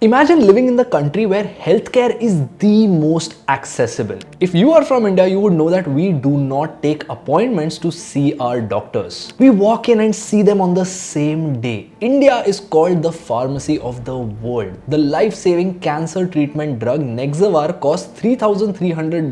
Imagine living in the country where healthcare is the most accessible. If you are from India, you would know that we do not take appointments to see our doctors. We walk in and see them on the same day. India is called the pharmacy of the world. The life-saving cancer treatment drug Nexavar costs $3,300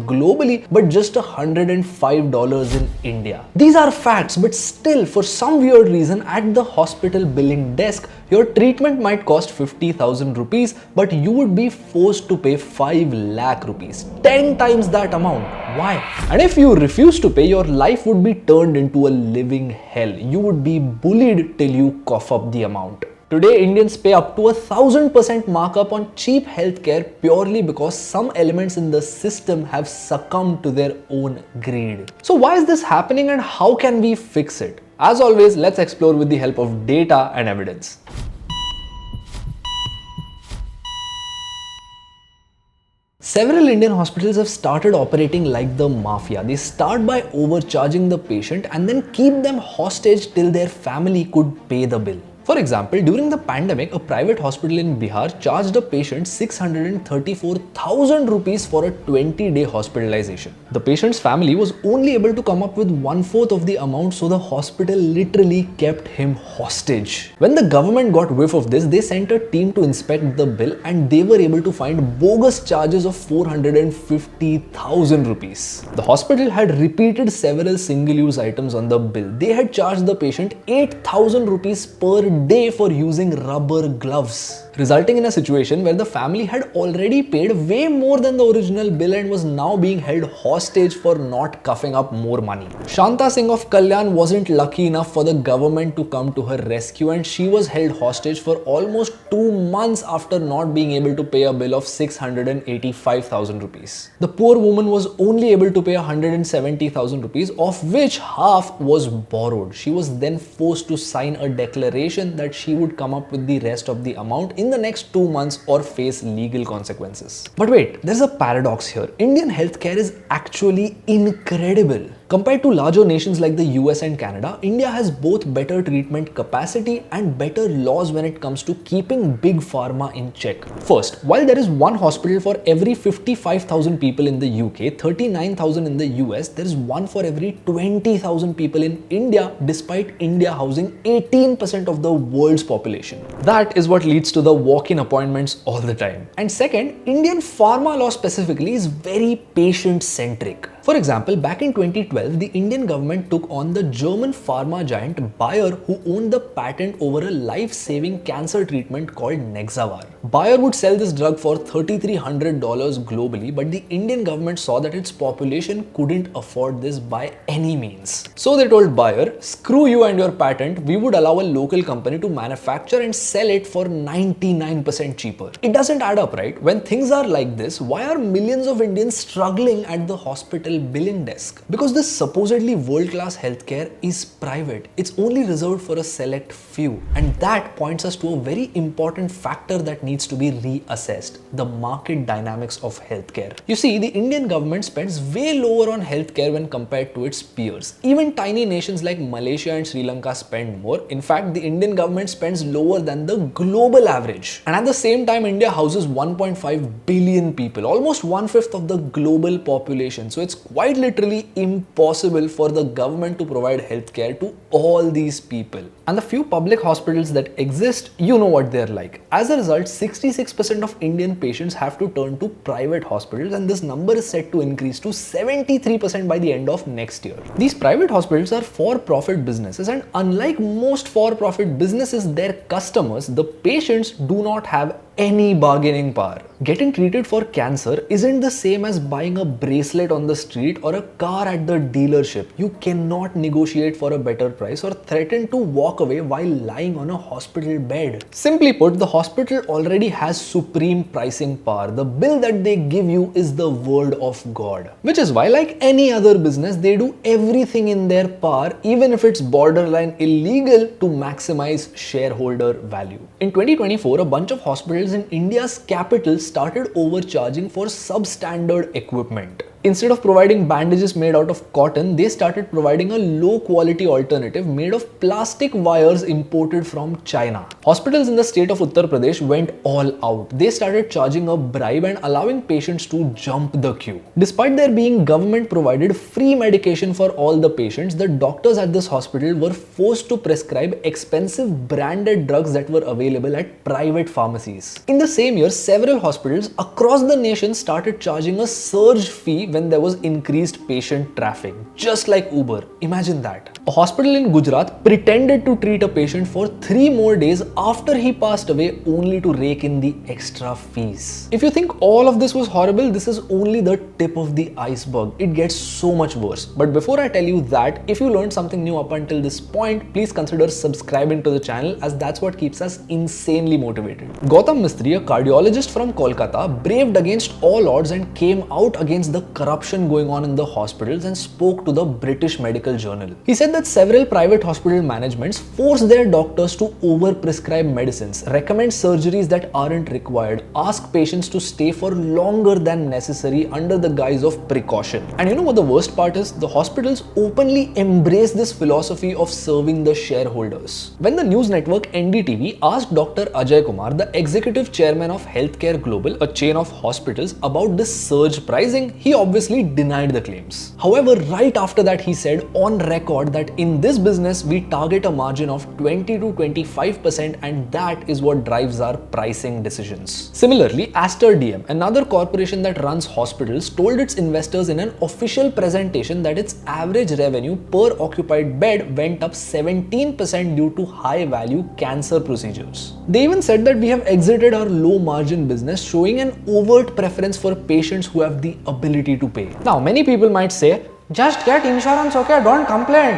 globally, but just $105 in India. These are facts, but still, for some weird reason, at the hospital billing desk, your treatment might cost 50,000 rupees, but you would be forced to pay 5 lakh rupees, 10 times that amount. Why? And if you refuse to pay, your life would be turned into a living hell. You would be bullied till you cough up the amount. Today, Indians pay up to 1000% markup on cheap healthcare purely because some elements in the system have succumbed to their own greed. So why is this happening and how can we fix it? As always, let's explore with the help of data and evidence. Several Indian hospitals have started operating like the mafia. They start by overcharging the patient and then keep them hostage till their family could pay the bill. For example, during the pandemic, a private hospital in Bihar charged a patient 634,000 rupees for a 20-day hospitalization. The patient's family was only able to come up with 1/4 of the amount, so the hospital literally kept him hostage. When the government got whiff of this, they sent a team to inspect the bill and they were able to find bogus charges of 450,000 rupees. The hospital had repeated several single-use items on the bill. They had charged the patient 8,000 rupees per day for using rubber gloves, resulting in a situation where the family had already paid way more than the original bill and was now being held hostage for not coughing up more money. Shanta Singh of Kalyan wasn't lucky enough for the government to come to her rescue, and she was held hostage for almost 2 months after not being able to pay a bill of 685,000 rupees. The poor woman was only able to pay 170,000 rupees, of which half was borrowed. She was then forced to sign a declaration that she would come up with the rest of the amount in the next 2 months or face legal consequences. But wait, there's a paradox here. Indian healthcare is actually incredible. Compared to larger nations like the US and Canada, India has both better treatment capacity and better laws when it comes to keeping big pharma in check. First, while there is one hospital for every 55,000 people in the UK, 39,000 in the US, there is one for every 20,000 people in India, despite India housing 18% of the world's population. That is what leads to the walk-in appointments all the time. And second, Indian pharma law specifically is very patient-centric. For example, back in 2012, the Indian government took on the German pharma giant Bayer, who owned the patent over a life-saving cancer treatment called Nexavar. Bayer would sell this drug for $3,300 globally, but the Indian government saw that its population couldn't afford this by any means. So they told Bayer, screw you and your patent, we would allow a local company to manufacture and sell it for 99% cheaper. It doesn't add up, right? When things are like this, why are millions of Indians struggling at the hospital billing desk? Because this supposedly world-class healthcare is private. It's only reserved for a select few. And that points us to a very important factor that needs to be reassessed: the market dynamics of healthcare. You see, the Indian government spends way lower on healthcare when compared to its peers. Even tiny nations like Malaysia and Sri Lanka spend more. In fact, the Indian government spends lower than the global average. And at the same time, India houses 1.5 billion people, almost 1/5 of the global population. So it's quite literally impossible for the government to provide healthcare to all these people. And the few public hospitals that exist, you know what they're like. As a result, 66% of Indian patients have to turn to private hospitals, and this number is set to increase to 73% by the end of next year. These private hospitals are for-profit businesses, and unlike most for-profit businesses, their customers, the patients, do not have any bargaining power. Getting treated for cancer isn't the same as buying a bracelet on the street or a car at the dealership. You cannot negotiate for a better price or threaten to walk away while lying on a hospital bed. Simply put, the hospital already has supreme pricing power. The bill that they give you is the word of God. Which is why, like any other business, they do everything in their power, even if it's borderline illegal, to maximize shareholder value. In 2024, a bunch of hospitals in India's capital started overcharging for substandard equipment. Instead of providing bandages made out of cotton, they started providing a low quality alternative made of plastic wires imported from China. Hospitals in the state of Uttar Pradesh went all out. They started charging a bribe and allowing patients to jump the queue. Despite there being government provided free medication for all the patients, the doctors at this hospital were forced to prescribe expensive branded drugs that were available at private pharmacies. In the same year, several hospitals across the nation started charging a surge fee when there was increased patient traffic, just like Uber. Imagine that. A hospital in Gujarat pretended to treat a patient for 3 more days after he passed away only to rake in the extra fees. If you think all of this was horrible, this is only the tip of the iceberg. It gets so much worse. But before I tell you that, if you learned something new up until this point, please consider subscribing to the channel, as that's what keeps us insanely motivated. Gautam Mistry, a cardiologist from Kolkata, braved against all odds and came out against the corruption going on in the hospitals and spoke to the British Medical Journal. He said that several private hospital managements force their doctors to overprescribe medicines, recommend surgeries that aren't required, ask patients to stay for longer than necessary under the guise of precaution. And you know what the worst part is? The hospitals openly embrace this philosophy of serving the shareholders. When the news network NDTV asked Dr. Ajay Kumar, the executive chairman of Healthcare Global, a chain of hospitals, about this surge pricing, he obviously denied the claims. However, right after that, he said on record that in this business, we target a margin of 20 to 25%, and that is what drives our pricing decisions. Similarly, Aster DM, another corporation that runs hospitals, told its investors in an official presentation that its average revenue per occupied bed went up 17% due to high-value cancer procedures. They even said that we have exited our low-margin business, showing an overt preference for patients who have the ability to pay. Now, many people might say, just get insurance, okay? Don't complain.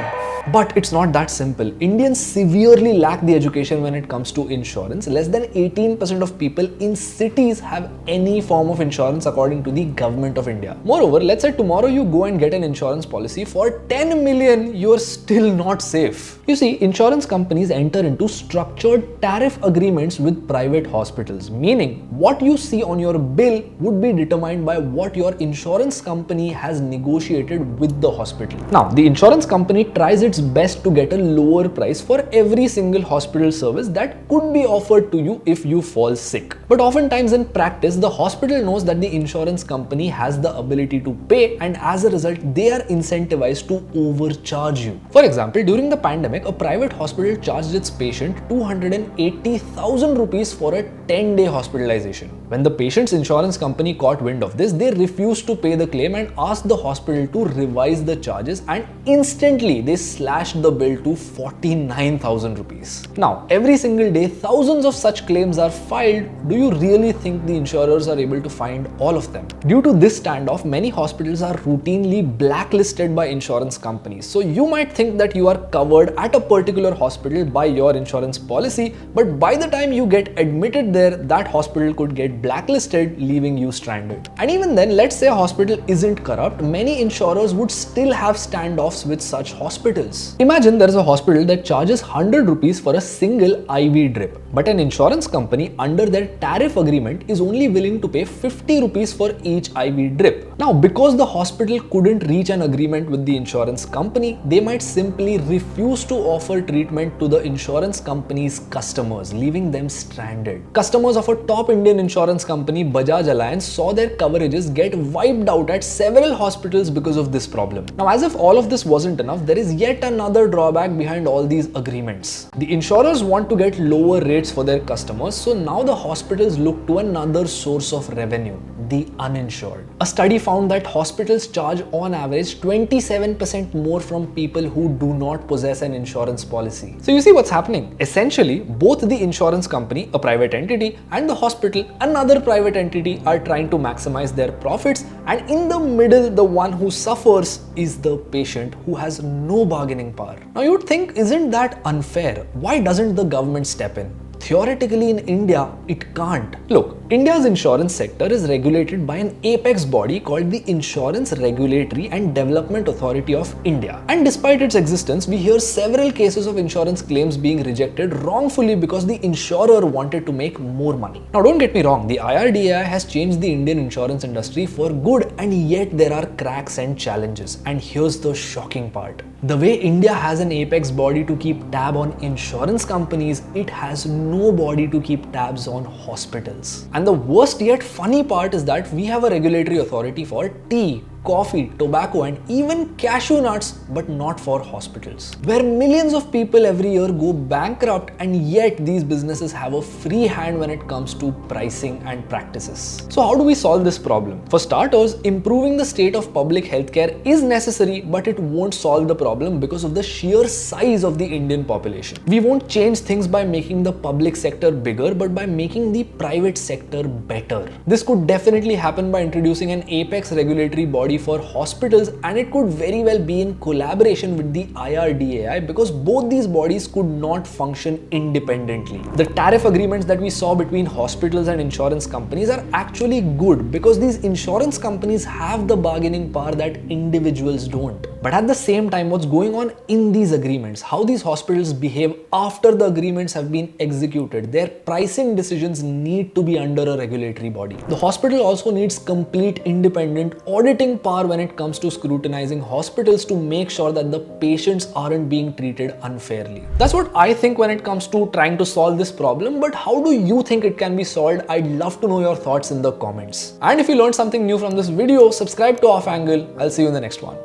But it's not that simple. Indians severely lack the education when it comes to insurance. Less than 18% of people in cities have any form of insurance according to the government of India. Moreover, let's say tomorrow you go and get an insurance policy for 10 million, you're still not safe. You see, insurance companies enter into structured tariff agreements with private hospitals, meaning what you see on your bill would be determined by what your insurance company has negotiated with the hospital. Now, the insurance company tries its best to get a lower price for every single hospital service that could be offered to you if you fall sick. But oftentimes in practice, the hospital knows that the insurance company has the ability to pay, and as a result, they are incentivized to overcharge you. For example, during the pandemic, a private hospital charged its patient 280,000 rupees for a 10-day hospitalization. When the patient's insurance company caught wind of this, they refused to pay the claim and asked the hospital to revise the charges, and instantly they slashed the bill to 49,000 rupees. Now, every single day, thousands of such claims are filed. Do you really think the insurers are able to find all of them? Due to this standoff, many hospitals are routinely blacklisted by insurance companies. So you might think that you are covered at a particular hospital by your insurance policy, but by the time you get admitted there, that hospital could get blacklisted, leaving you stranded. And even then, let's say a hospital isn't corrupt, many insurers would still have standoffs with such hospitals. Imagine there is a hospital that charges 100 rupees for a single IV drip, but an insurance company under their tariff agreement is only willing to pay 50 rupees for each IV drip. Now, because the hospital couldn't reach an agreement with the insurance company, they might simply refuse to offer treatment to the insurance company's customers, leaving them stranded. Customers of a top Indian insurance company, Bajaj Allianz, saw their coverages get wiped out at several hospitals because of this problem. Now, as if all of this wasn't enough, there is yet another drawback behind all these agreements. The insurers want to get lower rates for their customers, so now the hospitals look to another source of revenue: the uninsured. A study found that hospitals charge on average 27% more from people who do not possess an insurance policy. So you see what's happening? Essentially, both the insurance company, a private entity, and the hospital, another private entity, are trying to maximize their profits, and in the middle, the one who suffers is the patient, who has no bargaining power. Now you'd think, isn't that unfair? Why doesn't the government step in? Theoretically, in India, it can't. Look, India's insurance sector is regulated by an apex body called the Insurance Regulatory and Development Authority of India. And despite its existence, we hear several cases of insurance claims being rejected wrongfully because the insurer wanted to make more money. Now don't get me wrong, the IRDAI has changed the Indian insurance industry for good, and yet there are cracks and challenges. And here's the shocking part. The way India has an apex body to keep tab on insurance companies, it has no body to keep tabs on hospitals. And the worst yet funny part is that we have a regulatory authority for tea, coffee, tobacco, and even cashew nuts, but not for hospitals, where millions of people every year go bankrupt, and yet these businesses have a free hand when it comes to pricing and practices. So how do we solve this problem? For starters, improving the state of public healthcare is necessary, but it won't solve the problem because of the sheer size of the Indian population. We won't change things by making the public sector bigger, but by making the private sector better. This could definitely happen by introducing an apex regulatory body for hospitals, and it could very well be in collaboration with the IRDAI, because both these bodies could not function independently. The tariff agreements that we saw between hospitals and insurance companies are actually good because these insurance companies have the bargaining power that individuals don't. But at the same time, what's going on in these agreements, how these hospitals behave after the agreements have been executed, their pricing decisions need to be under a regulatory body. The hospital also needs complete independent auditing power when it comes to scrutinizing hospitals to make sure that the patients aren't being treated unfairly. That's what I think when it comes to trying to solve this problem, but how do you think it can be solved? I'd love to know your thoughts in the comments. And if you learned something new from this video, subscribe to Off Angle. I'll see you in the next one.